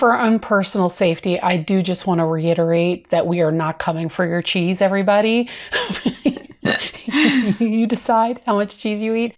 for our own personal safety, I do just want to reiterate that we are not coming for your cheese, everybody. You decide how much cheese you eat.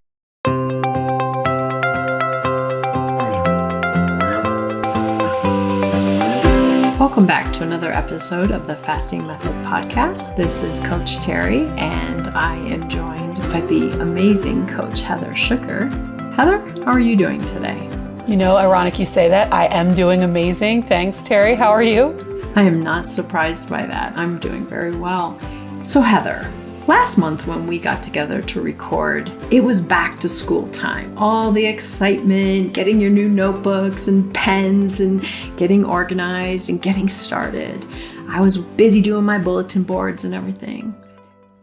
Welcome back to another episode of the Fasting Method Podcast. This is Coach Terri, and I am joined by the amazing Coach Heather Sugar. Heather, how are you doing today? You know, ironic you say that. I am doing amazing. Thanks, Terri. How are you? I am not surprised by that. I'm doing very well. So Heather, last month when we got together to record, it was back to school time. All the excitement, getting your new notebooks and pens and getting organized and getting started. I was busy doing my bulletin boards and everything.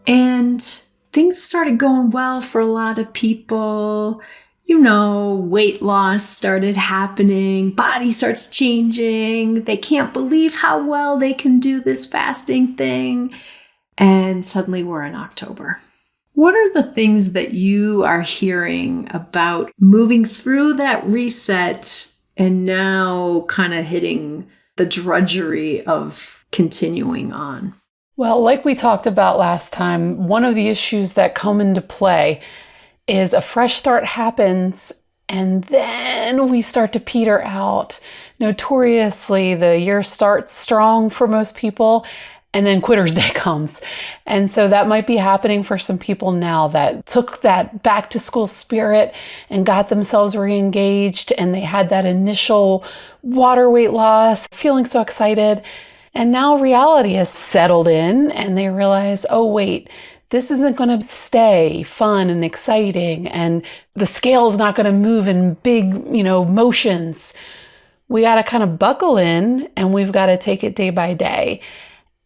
And things started going well for a lot of people. You know, weight loss started happening, body starts changing. They can't believe how well they can do this fasting thing. And suddenly we're in October. What are the things that you are hearing about moving through that reset and now kind of hitting the drudgery of continuing on? Well, like we talked about last time, one of the issues that come into play is a fresh start happens and then we start to peter out. Notoriously, the year starts strong for most people and then Quitter's Day comes. And so that might be happening for some people now that took that back to school spirit and got themselves re-engaged, and they had that initial water weight loss, feeling so excited. And now reality has settled in and they realize, oh wait, this isn't going to stay fun and exciting, and the scale's not going to move in big, motions. We got to kind of buckle in and we've got to take it day by day.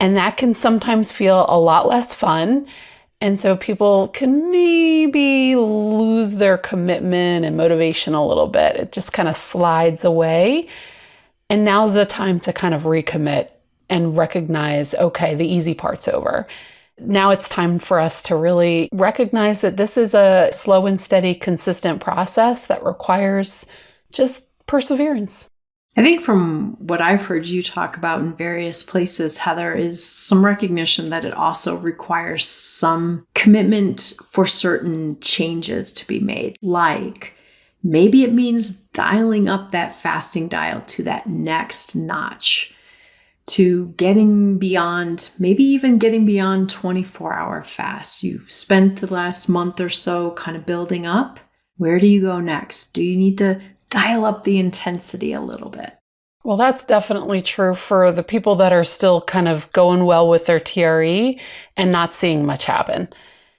And that can sometimes feel a lot less fun. And so people can maybe lose their commitment and motivation a little bit. It just kind of slides away. And now's the time to kind of recommit and recognize, okay, the easy part's over. Now it's time for us to really recognize that this is a slow and steady, consistent process that requires just perseverance. I think from what I've heard you talk about in various places, Heather, is some recognition that it also requires some commitment for certain changes to be made. Like maybe it means dialing up that fasting dial to that next notch, to getting beyond, maybe even getting beyond 24-hour fasts. You've spent the last month or so kind of building up. Where do you go next? Do you need to dial up the intensity a little bit? Well, that's definitely true for the people that are still kind of going well with their TRE and not seeing much happen.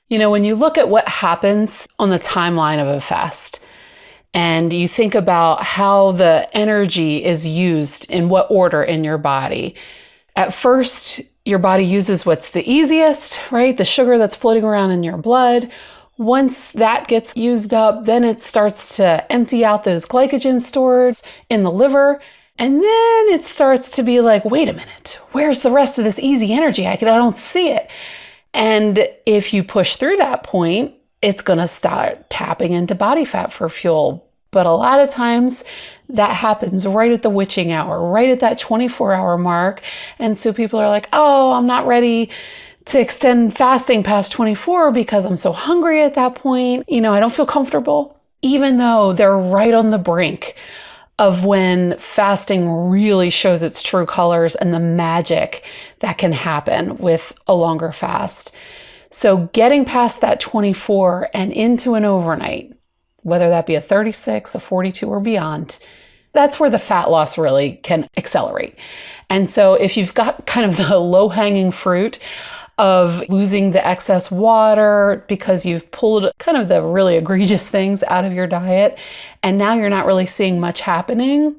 When you look at what happens on the timeline of a fast, and you think about how the energy is used in what order in your body. At first, your body uses what's the easiest, right? The sugar that's floating around in your blood. Once that gets used up, then it starts to empty out those glycogen stores in the liver. And then it starts to be like, wait a minute, where's the rest of this easy energy? I don't see it. And if you push through that point, it's going to start tapping into body fat for fuel. But a lot of times that happens right at the witching hour, right at that 24-hour mark. And so people are like, oh, I'm not ready to extend fasting past 24 because I'm so hungry at that point. I don't feel comfortable, even though they're right on the brink of when fasting really shows its true colors and the magic that can happen with a longer fast. So getting past that 24 and into an overnight, whether that be a 36, a 42, or beyond, that's where the fat loss really can accelerate. And so if you've got kind of the low-hanging fruit of losing the excess water because you've pulled kind of the really egregious things out of your diet, and now you're not really seeing much happening,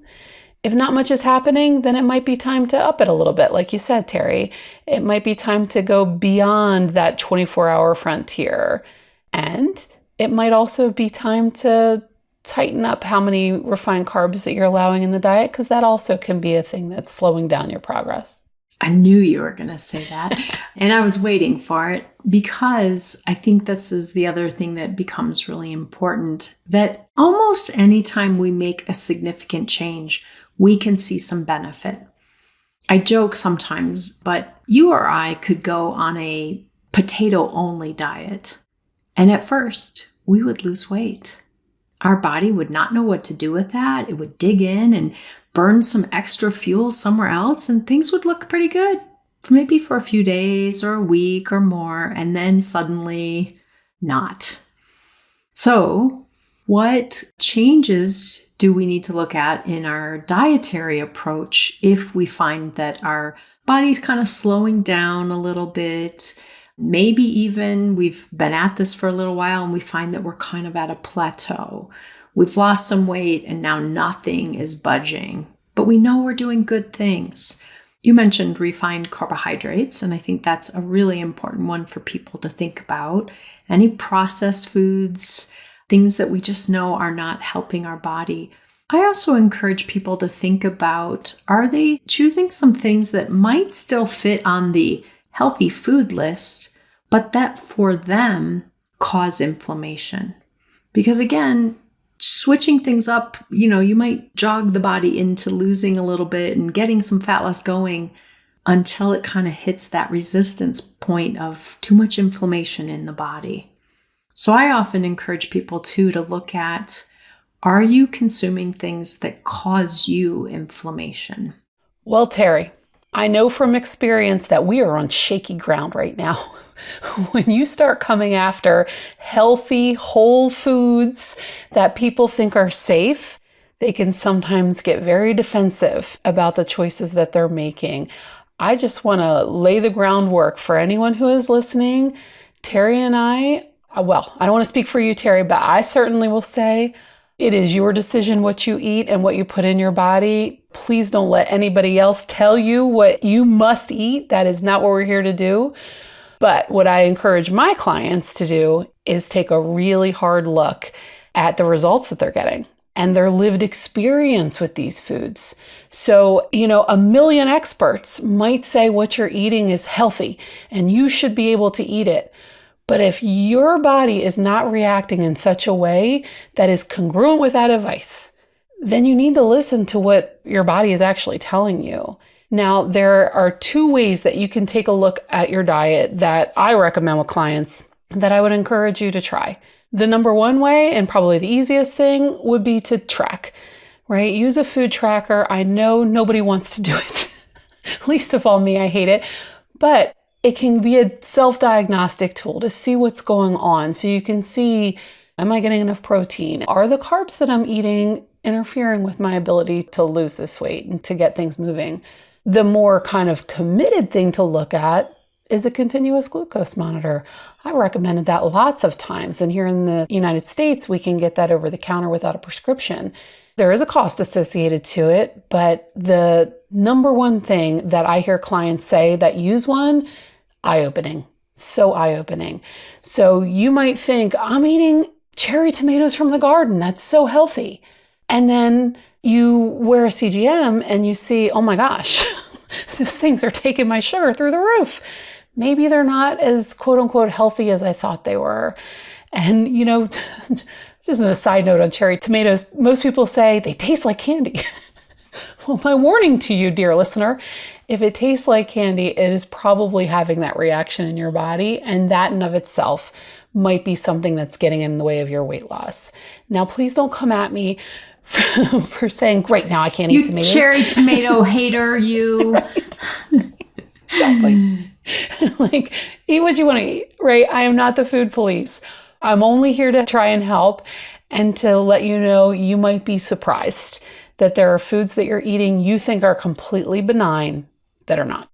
if not much is happening, then it might be time to up it a little bit. Like you said, Terri, it might be time to go beyond that 24-hour frontier. And it might also be time to tighten up how many refined carbs that you're allowing in the diet, because that also can be a thing that's slowing down your progress. I knew you were going to say that. And I was waiting for it, because I think this is the other thing that becomes really important, that almost anytime we make a significant change, we can see some benefit. I joke sometimes, but you or I could go on a potato-only diet, and at first, we would lose weight. Our body would not know what to do with that. It would dig in and burn some extra fuel somewhere else, and things would look pretty good, maybe for a few days or a week or more, and then suddenly not. So, what changes do we need to look at in our dietary approach if we find that our body's kind of slowing down a little bit? Maybe even we've been at this for a little while and we find that we're kind of at a plateau. We've lost some weight and now nothing is budging, but we know we're doing good things. You mentioned refined carbohydrates, and I think that's a really important one for people to think about. Any processed foods, things that we just know are not helping our body. I also encourage people to think about, are they choosing some things that might still fit on the healthy food list, but that for them cause inflammation? Because again, switching things up, you might jog the body into losing a little bit and getting some fat loss going until it kind of hits that resistance point of too much inflammation in the body. So I often encourage people too to look at, are you consuming things that cause you inflammation? Well, Terri, I know from experience that we are on shaky ground right now. When you start coming after healthy, whole foods that people think are safe, they can sometimes get very defensive about the choices that they're making. I just want to lay the groundwork for anyone who is listening. Terri and I don't want to speak for you, Terri, but I certainly will say it is your decision what you eat and what you put in your body. Please don't let anybody else tell you what you must eat. That is not what we're here to do. But what I encourage my clients to do is take a really hard look at the results that they're getting and their lived experience with these foods. So, a million experts might say what you're eating is healthy and you should be able to eat it. But if your body is not reacting in such a way that is congruent with that advice, then you need to listen to what your body is actually telling you. Now, there are two ways that you can take a look at your diet that I recommend with clients that I would encourage you to try. The number one way, and probably the easiest thing, would be to track, right? Use a food tracker. I know nobody wants to do it, least of all me, I hate it, but it can be a self-diagnostic tool to see what's going on. So you can see, am I getting enough protein? Are the carbs that I'm eating interfering with my ability to lose this weight and to get things moving? The more kind of committed thing to look at is a continuous glucose monitor. I recommended that lots of times. And here in the United States, we can get that over the counter without a prescription. There is a cost associated to it, but the number one thing that I hear clients say that use one, eye-opening. So eye-opening. So you might think, I'm eating cherry tomatoes from the garden. That's so healthy. And then you wear a CGM and you see, oh my gosh, those things are taking my sugar through the roof. Maybe they're not as quote unquote healthy as I thought they were. And, just a side note on cherry tomatoes, most people say they taste like candy. Well, my warning to you, dear listener, if it tastes like candy, it is probably having that reaction in your body. And that in of itself might be something that's getting in the way of your weight loss. Now, please don't come at me for saying, great, now I can't eat tomatoes. You cherry tomato hater, you. Right. Exactly. Like, eat what you want to eat, right? I am not the food police. I'm only here to try and help and to let you know you might be surprised that there are foods that you're eating you think are completely benign that are not.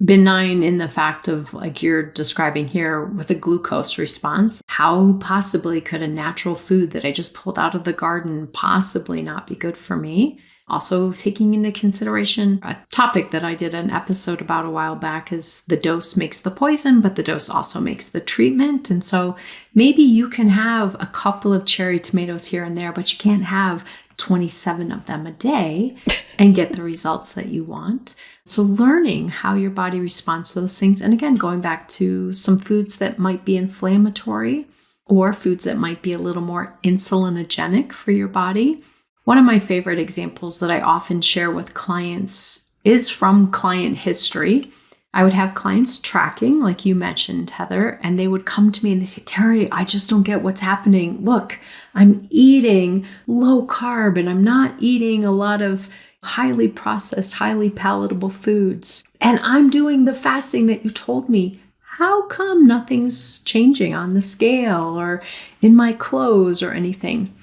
Benign in the fact of, like you're describing here, with a glucose response. How possibly could a natural food that I just pulled out of the garden possibly not be good for me? Also taking into consideration a topic that I did an episode about a while back is the dose makes the poison, but the dose also makes the treatment. And so maybe you can have a couple of cherry tomatoes here and there, but you can't have 27 of them a day and get the results that you want. So learning how your body responds to those things. And again, going back to some foods that might be inflammatory or foods that might be a little more insulinogenic for your body. One of my favorite examples that I often share with clients is from client history. I would have clients tracking, like you mentioned, Heather, and they would come to me and they say, Terri, I just don't get what's happening. Look, I'm eating low carb and I'm not eating a lot of highly processed, highly palatable foods. And I'm doing the fasting that you told me. How come nothing's changing on the scale or in my clothes or anything?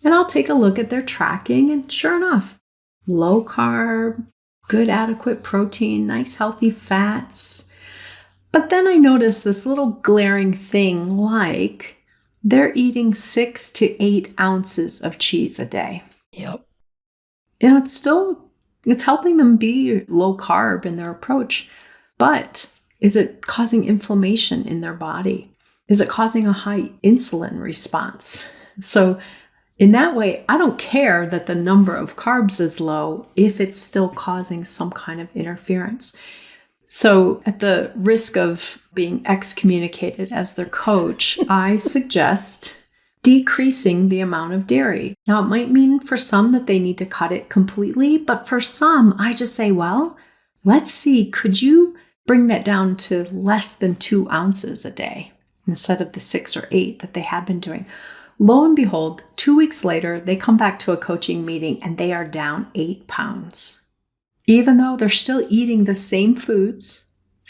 And I'll take a look at their tracking, and sure enough, low carb, good adequate protein, nice healthy fats. But then I notice this little glaring thing, like they're eating 6 to 8 ounces of cheese a day. Yep. It's helping them be low carb in their approach, but is it causing inflammation in their body? Is it causing a high insulin response? So in that way, I don't care that the number of carbs is low if it's still causing some kind of interference. So at the risk of being excommunicated as their coach, I suggest decreasing the amount of dairy. Now, it might mean for some that they need to cut it completely, but for some, I just say, well, let's see, could you bring that down to less than 2 ounces a day instead of the 6 or 8 that they had been doing? Lo and behold, 2 weeks later, they come back to a coaching meeting and they are down 8 pounds. Even though they're still eating the same foods,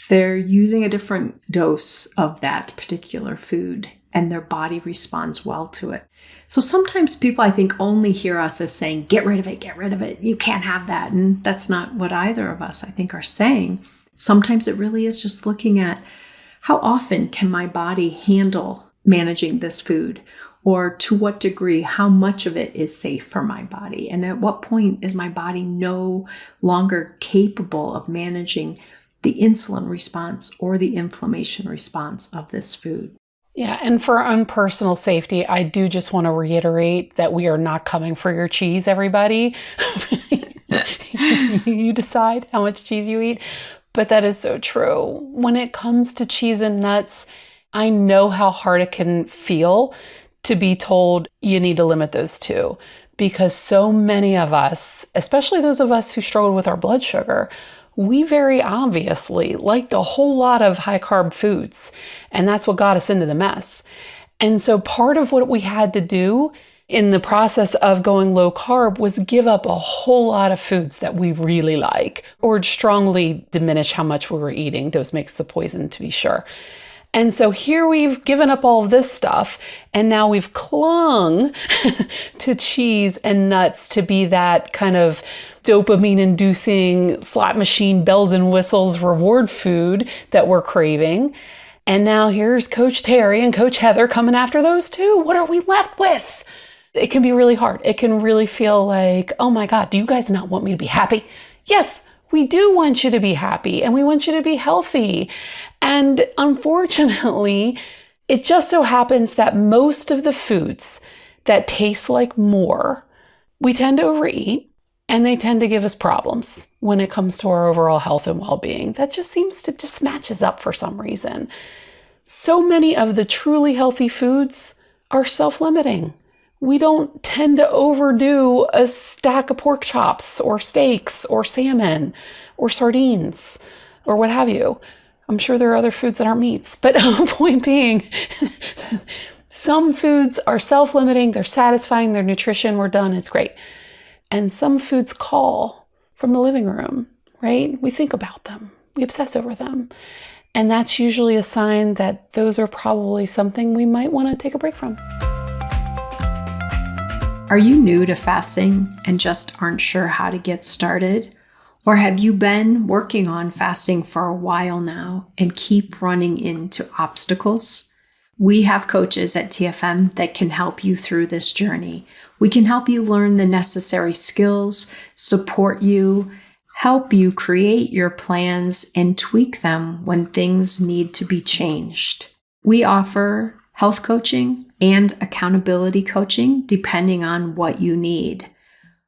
they're using a different dose of that particular food and their body responds well to it. So sometimes people, I think, only hear us as saying, get rid of it, you can't have that. And that's not what either of us, I think, are saying. Sometimes it really is just looking at how often can my body handle managing this food? Or to what degree, how much of it is safe for my body? And at what point is my body no longer capable of managing the insulin response or the inflammation response of this food? Yeah, and for our own personal safety, I do just want to reiterate that we are not coming for your cheese, everybody. You decide how much cheese you eat. But that is so true. When it comes to cheese and nuts, I know how hard it can feel to be told you need to limit those too, because so many of us, especially those of us who struggled with our blood sugar, we very obviously liked a whole lot of high carb foods, and that's what got us into the mess. And so part of what we had to do in the process of going low carb was give up a whole lot of foods that we really like, or strongly diminish how much we were eating. Dose makes the poison, to be sure. And so here we've given up all of this stuff, and now we've clung to cheese and nuts to be that kind of dopamine-inducing slot machine bells and whistles reward food that we're craving. And now here's Coach Terri and Coach Heather coming after those too. What are we left with? It can be really hard. It can really feel like, oh my God, do you guys not want me to be happy? Yes, we do want you to be happy, and we want you to be healthy. And unfortunately, it just so happens that most of the foods that taste like more, we tend to overeat, and they tend to give us problems when it comes to our overall health and well-being. That just seems to just matches up for some reason. So many of the truly healthy foods are self-limiting. We don't tend to overdo a stack of pork chops or steaks or salmon or sardines or what have you. I'm sure there are other foods that aren't meats, but point being, some foods are self-limiting, they're satisfying, their nutrition, we're done, it's great. And some foods call from the living room, right? We think about them, we obsess over them. And that's usually a sign that those are probably something we might want to take a break from. Are you new to fasting and just aren't sure how to get started? Or have you been working on fasting for a while now and keep running into obstacles? We have coaches at TFM that can help you through this journey. We can help you learn the necessary skills, support you, help you create your plans, and tweak them when things need to be changed. We offer health coaching and accountability coaching depending on what you need.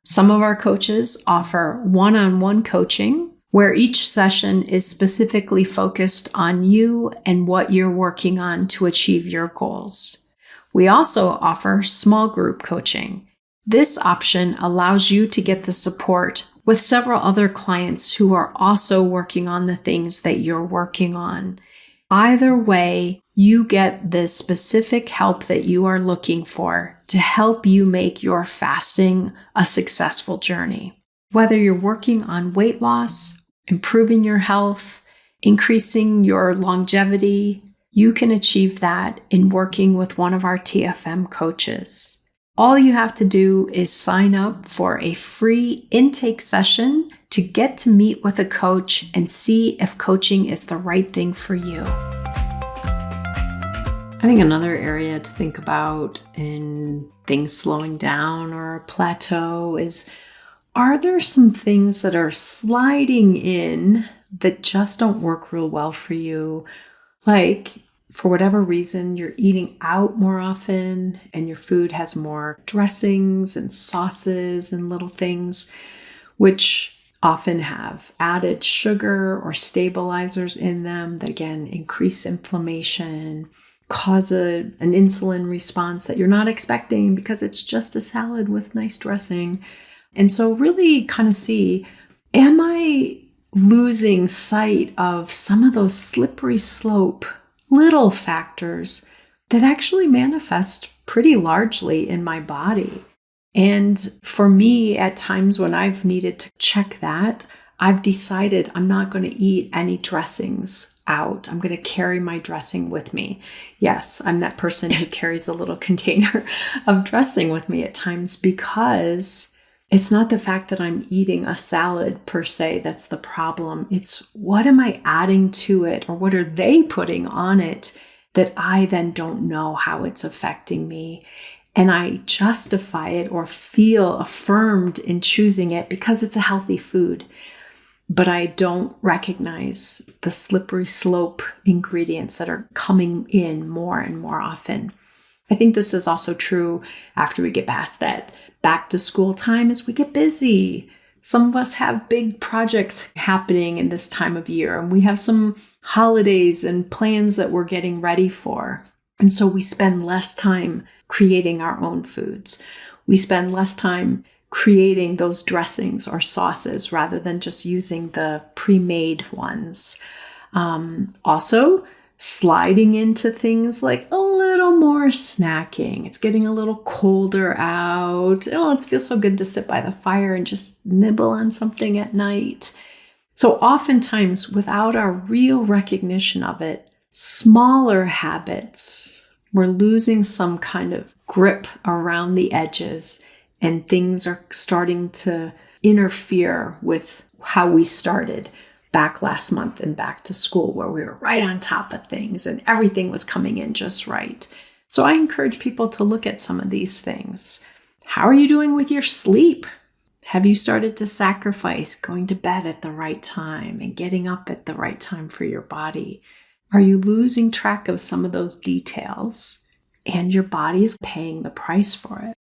Some of our coaches offer one-on-one coaching where each session is specifically focused on you and what you're working on to achieve your goals. We also offer small group coaching. This option allows you to get the support with several other clients who are also working on the things that you're working on. Either way, you get the specific help that you are looking for to help you make your fasting a successful journey. Whether you're working on weight loss, improving your health, increasing your longevity, you can achieve that in working with one of our TFM coaches. All you have to do is sign up for a free intake session to get to meet with a coach and see if coaching is the right thing for you. I think another area to think about in things slowing down or a plateau is, are there some things that are sliding in that just don't work real well for you? Like, for whatever reason, you're eating out more often and your food has more dressings and sauces and little things, which often have added sugar or stabilizers in them that, again, increase inflammation, cause an insulin response that you're not expecting because it's just a salad with nice dressing. And so really kind of see, am I losing sight of some of those slippery slope little factors that actually manifest pretty largely in my body? And for me, at times when I've needed to check that, I've decided I'm not going to eat any dressings out. I'm going to carry my dressing with me. Yes, I'm that person who carries a little container of dressing with me at times, because it's not the fact that I'm eating a salad per se that's the problem. It's what am I adding to it, or what are they putting on it that I then don't know how it's affecting me. And I justify it or feel affirmed in choosing it because it's a healthy food. But I don't recognize the slippery slope ingredients that are coming in more and more often. I think this is also true after we get past that back to school time as we get busy. Some of us have big projects happening in this time of year, and we have some holidays and plans that we're getting ready for. And so we spend less time creating our own foods. We spend less time creating those dressings or sauces rather than just using the pre-made ones. Also, sliding into things like a little more snacking. It's getting a little colder out. Oh, it feels so good to sit by the fire and just nibble on something at night. So oftentimes, without our real recognition of it, smaller habits, we're losing some kind of grip around the edges, and things are starting to interfere with how we started back last month and back to school, where we were right on top of things and everything was coming in just right. So I encourage people to look at some of these things. How are you doing with your sleep? Have you started to sacrifice going to bed at the right time and getting up at the right time for your body? Are you losing track of some of those details and your body is paying the price for it?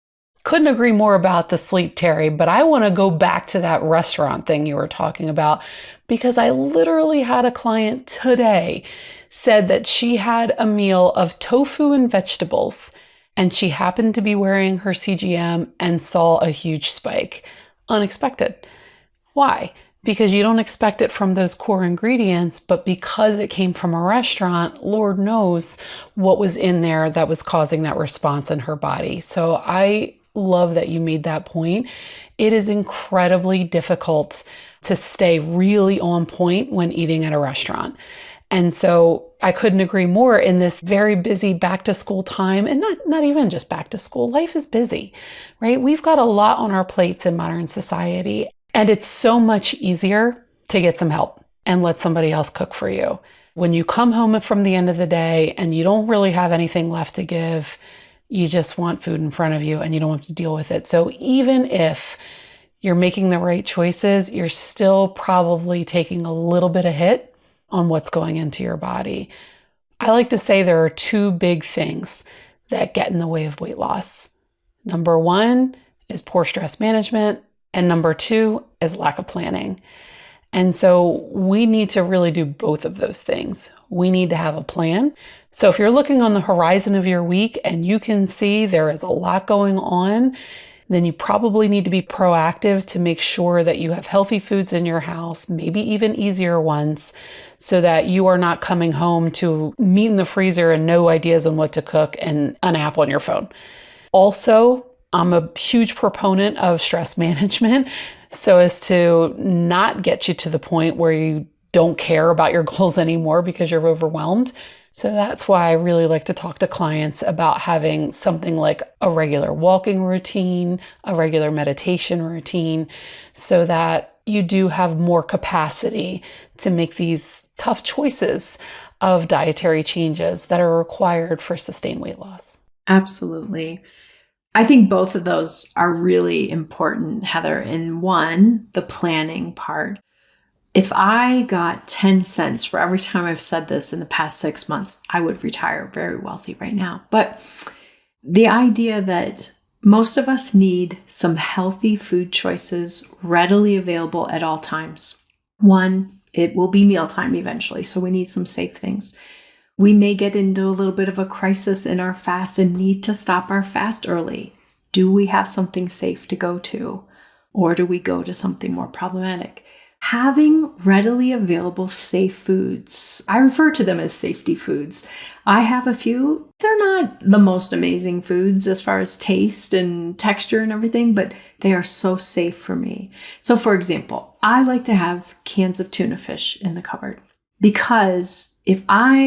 Couldn't agree more about the sleep, Terri, but I want to go back to that restaurant thing you were talking about, because I literally had a client today said that she had a meal of tofu and vegetables, and she happened to be wearing her CGM and saw a huge spike. Unexpected. Why? Because you don't expect it from those core ingredients, but because it came from a restaurant, Lord knows what was in there that was causing that response in her body. So I love that you made that point. It is incredibly difficult to stay really on point when eating at a restaurant. And so I couldn't agree more in this very busy back to school time, and not even just back to school. Life is busy, right? We've got a lot on our plates in modern society, and it's so much easier to get some help and let somebody else cook for you. When you come home from the end of the day and you don't really have anything left to give, you just want food in front of you and you don't have to deal with it. So even if you're making the right choices, you're still probably taking a little bit of hit on what's going into your body. I like to say there are two big things that get in the way of weight loss. Number one is poor stress management, and number two is lack of planning. And so we need to really do both of those things. We need to have a plan. So if you're looking on the horizon of your week and you can see there is a lot going on, then you probably need to be proactive to make sure that you have healthy foods in your house, maybe even easier ones, so that you are not coming home to meat in the freezer and no ideas on what to cook and an app on your phone. Also, I'm a huge proponent of stress management so as to not get you to the point where you don't care about your goals anymore because you're overwhelmed. So that's why I really like to talk to clients about having something like a regular walking routine, a regular meditation routine, so that you do have more capacity to make these tough choices of dietary changes that are required for sustained weight loss. Absolutely. I think both of those are really important, Heather. In one, the planning part. If I got 10 cents for every time I've said this in the past 6 months, I would retire very wealthy right now. But the idea that most of us need some healthy food choices readily available at all times. One, it will be mealtime eventually, so we need some safe things. We may get into a little bit of a crisis in our fast and need to stop our fast early. Do we have something safe to go to, or do we go to something more problematic? Having readily available safe foods, I refer to them as safety foods. I have a few. They're not the most amazing foods as far as taste and texture and everything, but they are so safe for me. So for example, I like to have cans of tuna fish in the cupboard because if I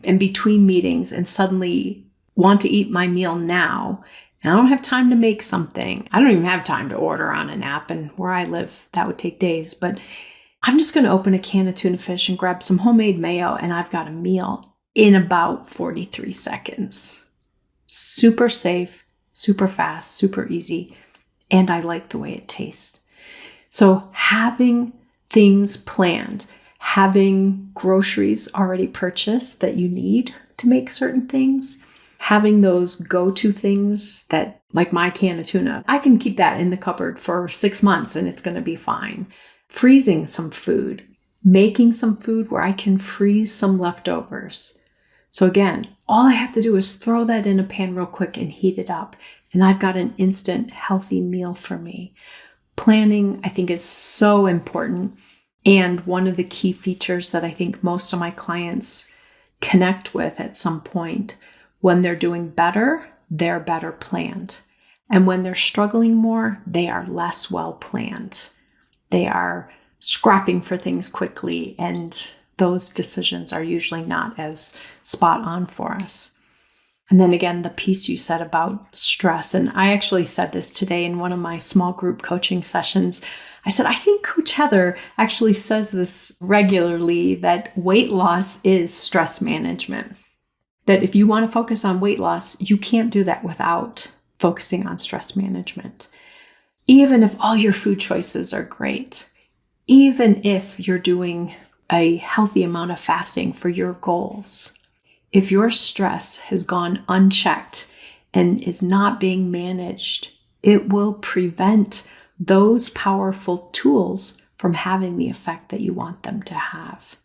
am between meetings and suddenly want to eat my meal now, and I don't have time to make something. I don't even have time to order on an app. And where I live, that would take days. But I'm just going to open a can of tuna fish and grab some homemade mayo, and I've got a meal in about 43 seconds. Super safe, super fast, super easy. And I like the way it tastes. So having things planned, having groceries already purchased that you need to make certain things, having those go-to things that, like my can of tuna, I can keep that in the cupboard for 6 months and it's going to be fine. Freezing some food, making some food where I can freeze some leftovers. So again, all I have to do is throw that in a pan real quick and heat it up. And I've got an instant healthy meal for me. Planning, I think, is so important. And one of the key features that I think most of my clients connect with at some point. When they're doing better, they're better planned. And when they're struggling more, they are less well planned. They are scrapping for things quickly, and those decisions are usually not as spot on for us. And then again, the piece you said about stress, and I actually said this today in one of my small group coaching sessions. I said, I think Coach Heather actually says this regularly, that weight loss is stress management. That if you want to focus on weight loss, you can't do that without focusing on stress management. Even if all your food choices are great, even if you're doing a healthy amount of fasting for your goals, if your stress has gone unchecked and is not being managed, it will prevent those powerful tools from having the effect that you want them to have.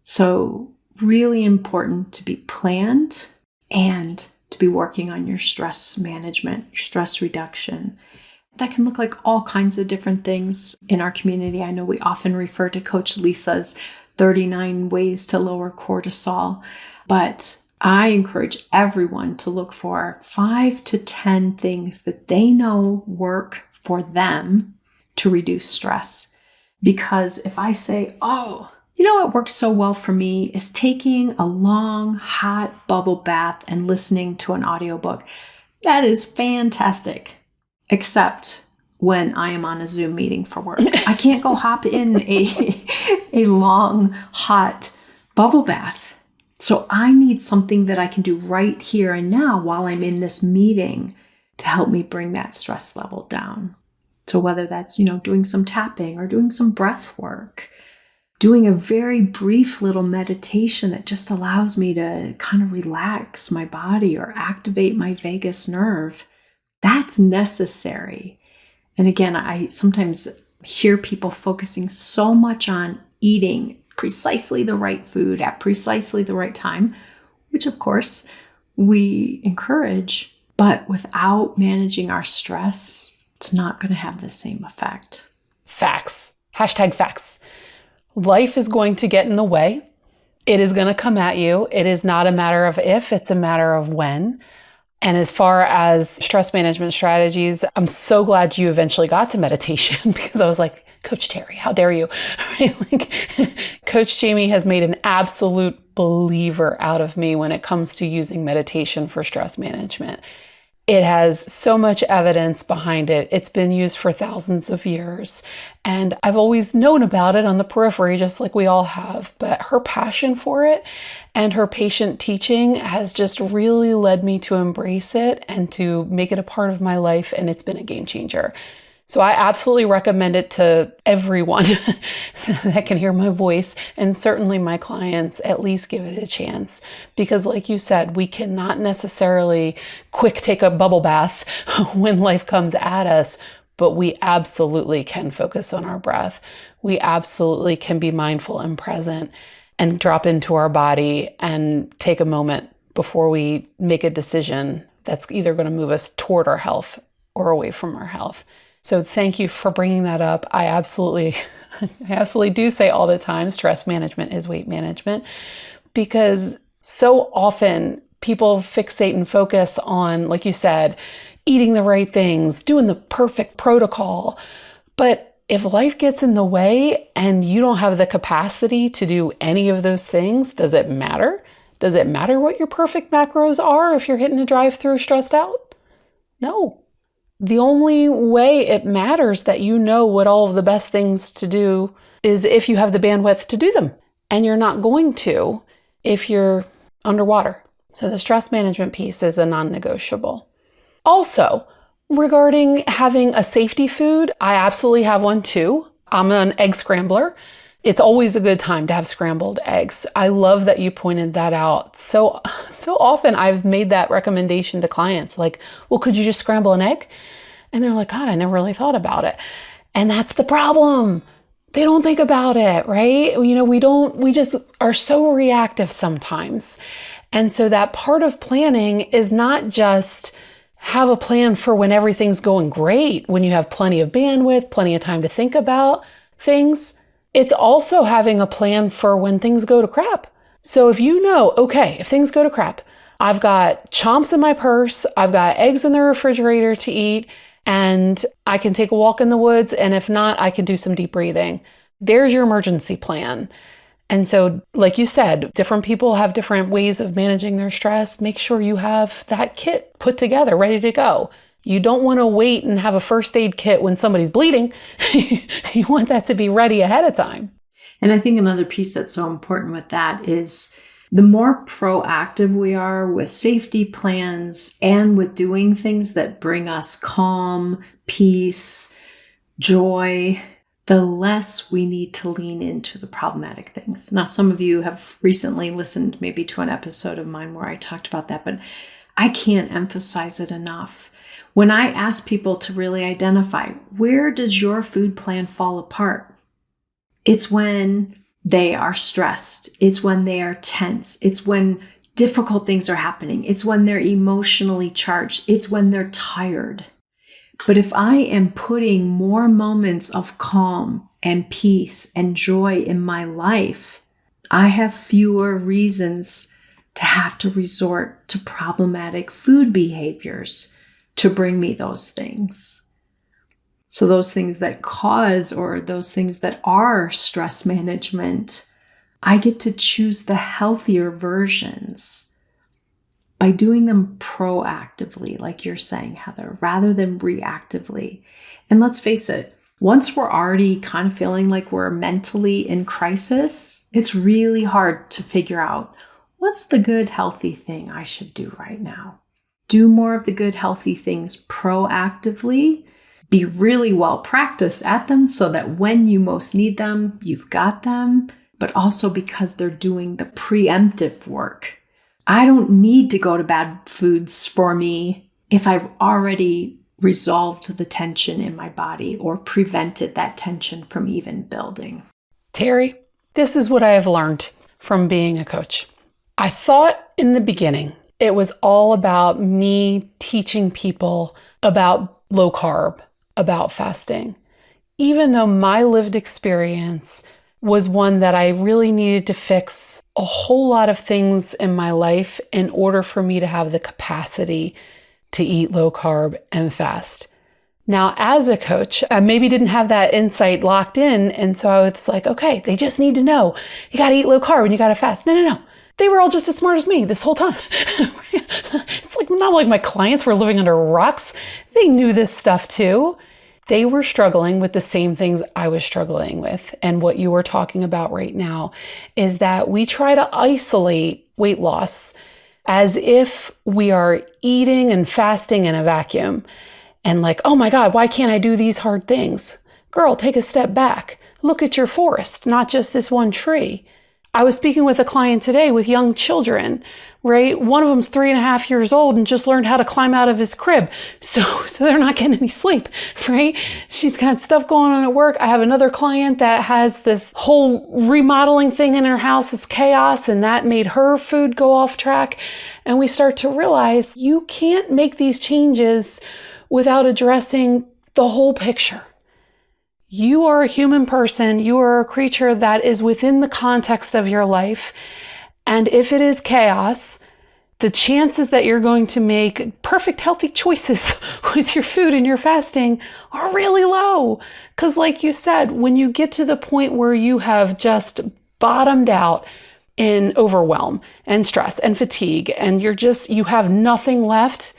So really important to be planned and to be working on your stress management, your stress reduction. That can look like all kinds of different things in our community. I know we often refer to Coach Lisa's 39 ways to lower cortisol, but I encourage everyone to look for 5 to 10 things that they know work for them to reduce stress. Because if I say, oh, you know what works so well for me is taking a long, hot bubble bath and listening to an audiobook. That is fantastic, except when I am on a Zoom meeting for work. I can't go hop in a long, hot bubble bath. So I need something that I can do right here and now while I'm in this meeting to help me bring that stress level down. So whether that's, doing some tapping or doing some breath work, doing a very brief little meditation that just allows me to kind of relax my body or activate my vagus nerve, that's necessary. And again, I sometimes hear people focusing so much on eating precisely the right food at precisely the right time, which of course we encourage, but without managing our stress, it's not going to have the same effect. Facts. Hashtag facts. Life is going to get in the way. It is going to come at you. It is not a matter of if, it's a matter of when. And as far as stress management strategies, I'm so glad you eventually got to meditation because I was like, Coach Terri, how dare you? Coach Jamie has made an absolute believer out of me when it comes to using meditation for stress management. It has so much evidence behind it. It's been used for thousands of years. And I've always known about it on the periphery, just like we all have. But her passion for it and her patient teaching has just really led me to embrace it and to make it a part of my life. And it's been a game changer. So I absolutely recommend it to everyone that can hear my voice, and certainly my clients. At least give it a chance, because like you said, we cannot necessarily quick take a bubble bath when life comes at us, but we absolutely can focus on our breath. We absolutely can be mindful and present and drop into our body and take a moment before we make a decision that's either going to move us toward our health or away from our health. So thank you for bringing that up. I absolutely do say all the time, stress management is weight management, because so often people fixate and focus on, like you said, eating the right things, doing the perfect protocol. But if life gets in the way and you don't have the capacity to do any of those things, does it matter? Does it matter what your perfect macros are if you're hitting a drive-through stressed out? No. The only way it matters that you know what all of the best things to do is if you have the bandwidth to do them. And you're not going to if you're underwater. So the stress management piece is a non-negotiable. Also, regarding having a safety food, I absolutely have one too. I'm an egg scrambler. It's always a good time to have scrambled eggs. I love that you pointed that out. So often I've made that recommendation to clients, like, well, could you just scramble an egg? And they're like, God, I never really thought about it. And that's the problem. They don't think about it, right? We just are so reactive sometimes. And so that part of planning is not just have a plan for when everything's going great, when you have plenty of bandwidth, plenty of time to think about things. It's also having a plan for when things go to crap. So if you know, okay, if things go to crap, I've got chomps in my purse, I've got eggs in the refrigerator to eat, and I can take a walk in the woods. And if not, I can do some deep breathing. There's your emergency plan. And so, like you said, different people have different ways of managing their stress. Make sure you have that kit put together, ready to go. You don't want to wait and have a first aid kit when somebody's bleeding. You want that to be ready ahead of time. And I think another piece that's so important with that is the more proactive we are with safety plans and with doing things that bring us calm, peace, joy, the less we need to lean into the problematic things. Now, some of you have recently listened maybe to an episode of mine where I talked about that, but I can't emphasize it enough. When I ask people to really identify, where does your food plan fall apart? It's when they are stressed. It's when they are tense. It's when difficult things are happening. It's when they're emotionally charged. It's when they're tired. But if I am putting more moments of calm and peace and joy in my life, I have fewer reasons to have to resort to problematic food behaviors to bring me those things. So those things that cause, or those things that are stress management, I get to choose the healthier versions by doing them proactively, like you're saying, Heather, rather than reactively. And let's face it, once we're already kind of feeling like we're mentally in crisis, it's really hard to figure out what's the good, healthy thing I should do right now. Do more of the good, healthy things proactively. Be really well practiced at them so that when you most need them, you've got them, but also because they're doing the preemptive work. I don't need to go to bad foods for me if I've already resolved the tension in my body or prevented that tension from even building. Terri, this is what I have learned from being a coach. I thought in the beginning it was all about me teaching people about low carb, about fasting. Even though my lived experience was one that I really needed to fix a whole lot of things in my life in order for me to have the capacity to eat low carb and fast. Now, as a coach, I maybe didn't have that insight locked in. And so I was like, okay, they just need to know you got to eat low carb and you got to fast. No. They were all just as smart as me this whole time. It's like not like my clients were living under rocks. They knew this stuff too. They were struggling with the same things I was struggling with. And what you were talking about right now is that we try to isolate weight loss as if we are eating and fasting in a vacuum. And like, oh my God, why can't I do these hard things? Girl, take a step back. Look at your forest, not just this one tree. I was speaking with a client today with young children, right? One of them's 3.5 years old and just learned how to climb out of his crib. So they're not getting any sleep, right? She's got stuff going on at work. I have another client that has this whole remodeling thing in her house. It's chaos, and that made her food go off track. And we start to realize you can't make these changes without addressing the whole picture. You are a human person. You are a creature that is within the context of your life. And if it is chaos, the chances that you're going to make perfect, healthy choices with your food and your fasting are really low. Because like you said, when you get to the point where you have just bottomed out in overwhelm and stress and fatigue, and you have nothing left,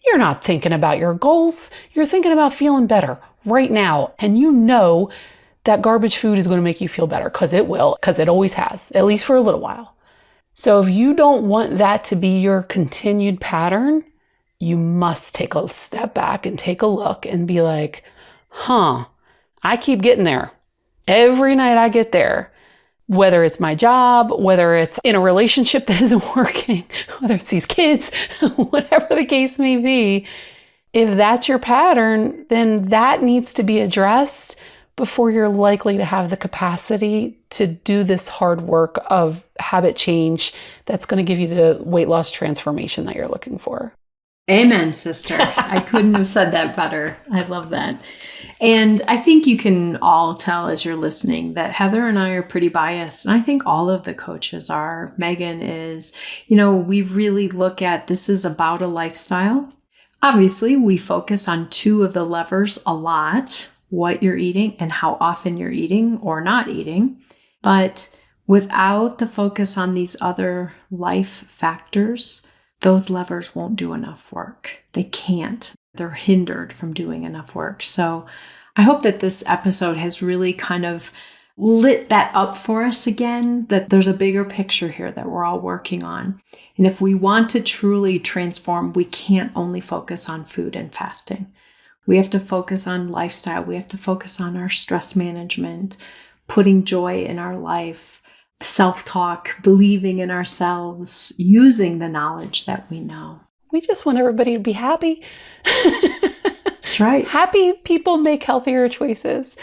you're not thinking about your goals. You're thinking about feeling better right now. And you know that garbage food is going to make you feel better, because it will, because it always has, at least for a little while. So if you don't want that to be your continued pattern, you must take a step back and take a look and be like, I keep getting there. Every night I get there. Whether it's my job, whether it's in a relationship that isn't working, whether it's these kids, whatever the case may be, if that's your pattern, then that needs to be addressed before you're likely to have the capacity to do this hard work of habit change that's going to give you the weight loss transformation that you're looking for. Amen, sister. I couldn't have said that better. I love that. And I think you can all tell as you're listening that Heather and I are pretty biased. And I think all of the coaches are. Megan is, we really look at this is about a lifestyle. Obviously, we focus on two of the levers a lot, what you're eating and how often you're eating or not eating. But without the focus on these other life factors, those levers won't do enough work. They can't. They're hindered from doing enough work. So I hope that this episode has really kind of lit that up for us again, that there's a bigger picture here that we're all working on. And if we want to truly transform, we can't only focus on food and fasting. We have to focus on lifestyle. We have to focus on our stress management, putting joy in our life, self-talk, believing in ourselves, using the knowledge that we know. We just want everybody to be happy. That's right. Happy people make healthier choices.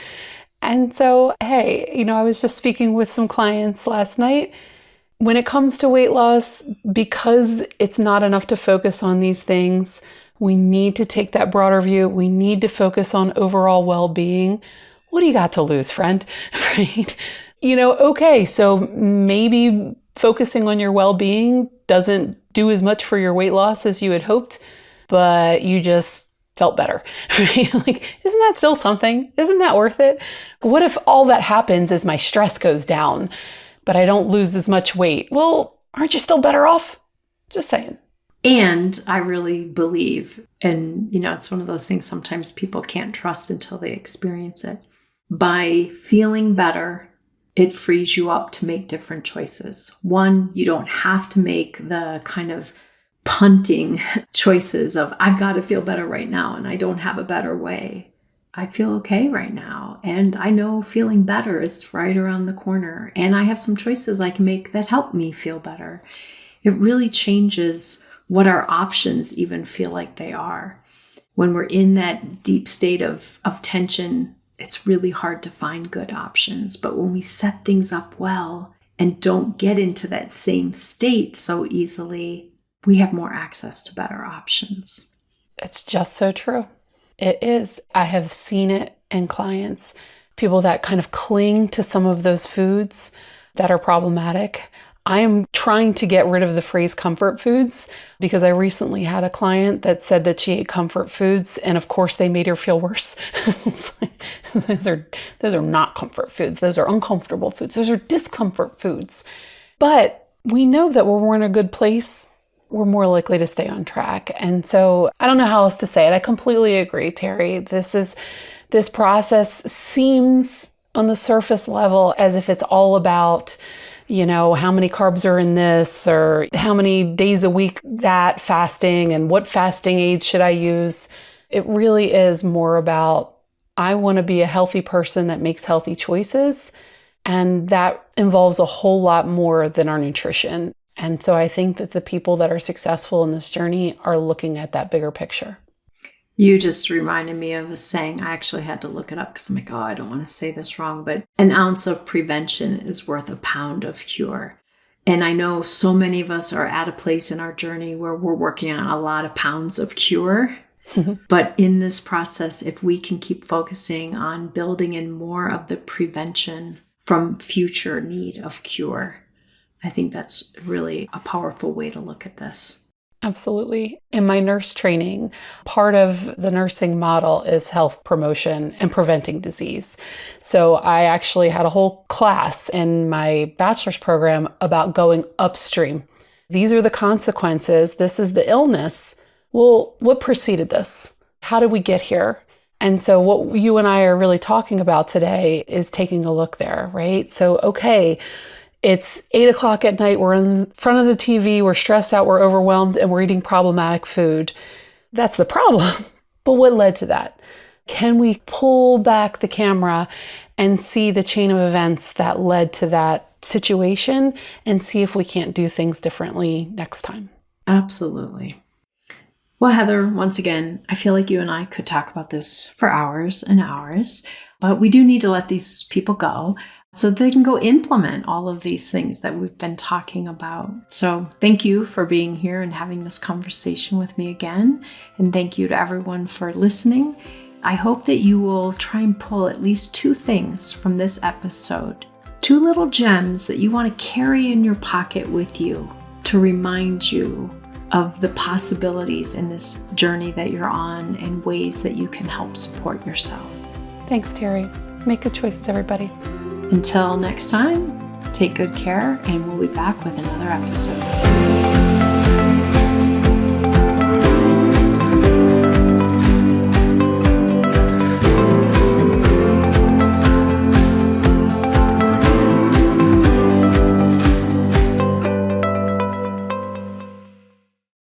And so, hey, I was just speaking with some clients last night. When it comes to weight loss, because it's not enough to focus on these things, we need to take that broader view. We need to focus on overall well-being. What do you got to lose, friend? Right? Okay, so maybe focusing on your well-being doesn't do as much for your weight loss as you had hoped, but you just felt better, right? Like, isn't that still something? Isn't that worth it? What if all that happens is my stress goes down, but I don't lose as much weight? Well, aren't you still better off? Just saying. And I really believe, and it's one of those things sometimes people can't trust until they experience it. By feeling better, it frees you up to make different choices. One, you don't have to make the kind of punting choices of, I've got to feel better right now and I don't have a better way. I feel okay right now. And I know feeling better is right around the corner. And I have some choices I can make that help me feel better. It really changes what our options even feel like they are. When we're in that deep state of tension, it's really hard to find good options. But when we set things up well and don't get into that same state so easily, we have more access to better options. It's just so true. It is. I have seen it in clients, people that kind of cling to some of those foods that are problematic. I am trying to get rid of the phrase comfort foods because I recently had a client that said that she ate comfort foods, and of course they made her feel worse. It's like, those are not comfort foods. Those are uncomfortable foods. Those are discomfort foods. But we know that when we're in a good place, we're more likely to stay on track. And so I don't know how else to say it. I completely agree, Terri. This process seems on the surface level as if it's all about, how many carbs are in this or how many days a week that fasting and what fasting aids should I use. It really is more about, I want to be a healthy person that makes healthy choices. And that involves a whole lot more than our nutrition. And so I think that the people that are successful in this journey are looking at that bigger picture. You just reminded me of a saying. I actually had to look it up because I'm like, I don't want to say this wrong, but an ounce of prevention is worth a pound of cure. And I know so many of us are at a place in our journey where we're working on a lot of pounds of cure. But in this process, if we can keep focusing on building in more of the prevention from future need of cure, I think that's really a powerful way to look at this. Absolutely. In my nurse training, part of the nursing model is health promotion and preventing disease. So I actually had a whole class in my bachelor's program about going upstream. These are the consequences. This is the illness. Well, what preceded this? How did we get here? And so what you and I are really talking about today is taking a look there, right? So, okay, it's 8:00 at night. We're in front of the TV. We're stressed out. We're overwhelmed and we're eating problematic food. That's the problem. But what led to that? Can we pull back the camera and see the chain of events that led to that situation and see if we can't do things differently next time? Absolutely. Well, Heather, once again, I feel like you and I could talk about this for hours and hours, but we do need to let these people go so they can go implement all of these things that we've been talking about. So thank you for being here and having this conversation with me again. And thank you to everyone for listening. I hope that you will try and pull at least 2 things from this episode, 2 little gems that you want to carry in your pocket with you to remind you of the possibilities in this journey that you're on and ways that you can help support yourself. Thanks, Terri. Make good choices, everybody. Until next time, take good care, and we'll be back with another episode.